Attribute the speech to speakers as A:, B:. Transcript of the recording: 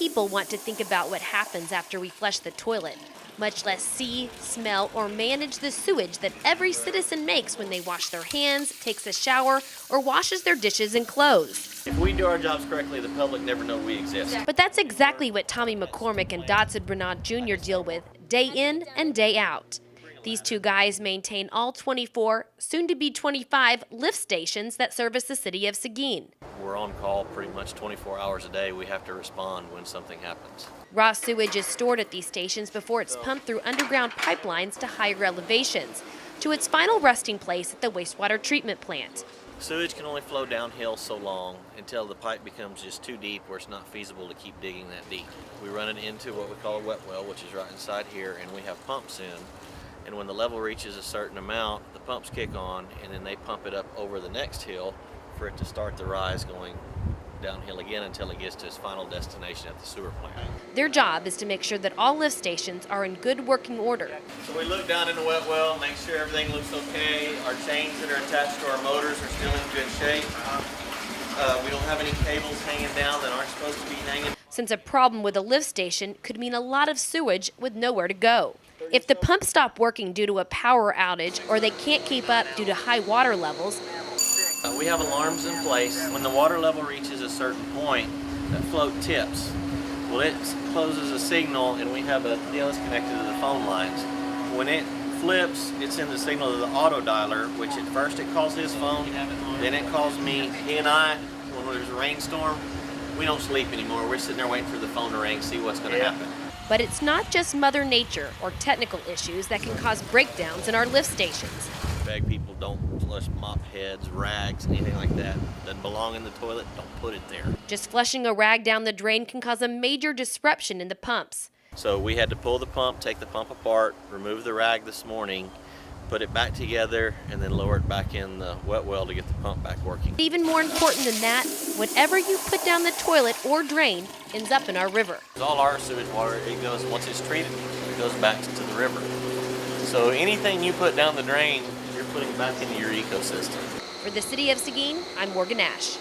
A: people want to think about what happens after we flush the toilet, much less see, smell, or manage the sewage that every citizen makes when they wash their hands, takes a shower, or washes their dishes and clothes.
B: If we do our jobs correctly, the public never know we exist.
A: But that's exactly what Tommy McCormick and Dodson Renaud Jr. deal with day in and day out. These two guys maintain all 24, soon to be 25, lift stations that service the city of Seguin.
B: We're on call pretty much 24 hours a day. We have to respond when something happens.
A: Raw sewage is stored at these stations before it's pumped through underground pipelines to higher elevations, to its final resting place at the wastewater treatment plant.
B: Sewage can only flow downhill so long until the pipe becomes just too deep where it's not feasible to keep digging that deep. We run it into what we call a wet well, which is right inside here, and we have pumps in. And when the level reaches a certain amount, the pumps kick on, and then they pump it up over the next hill for it to start the rise going downhill again until it gets to its final destination at the sewer plant.
A: Their job is to make sure that all lift stations are in good working order.
B: So we look down in the wet well, make sure everything looks okay. Our chains that are attached to our motors are still in good shape. We don't have any cables hanging down that aren't supposed to be hanging.
A: Since a problem with a lift station could mean a lot of sewage with nowhere to go. If the pumps stop working due to a power outage or they can't keep up due to high water levels,
B: we have alarms in place. When the water level reaches a certain point, that float tips. Well, it closes a signal, and we have a deal that's connected to the phone lines. When it flips, it sends a signal to the auto dialer, which at first it calls his phone, then it calls me. He and I, when there's a rainstorm, we don't sleep anymore. We're sitting there waiting for the phone to ring, see what's going to happen.
A: But it's not just Mother Nature or technical issues that can cause breakdowns in our lift stations.
B: Beg people don't flush mop heads, rags, anything like that. Doesn't belong in the toilet, don't put it there.
A: Just flushing a rag down the drain can cause a major disruption in the pumps.
B: So we had to pull the pump, take the pump apart, remove the rag this morning, put it back together, and then lower it back in the wet well to get the pump back working.
A: Even more important than that, whatever you put down the toilet or drain ends up in our river.
B: All our sewage water, it goes, once it's treated, it goes back to the river. So anything you put down the drain, you're putting back into your ecosystem.
A: For the city of Seguin, I'm Morgan Ash.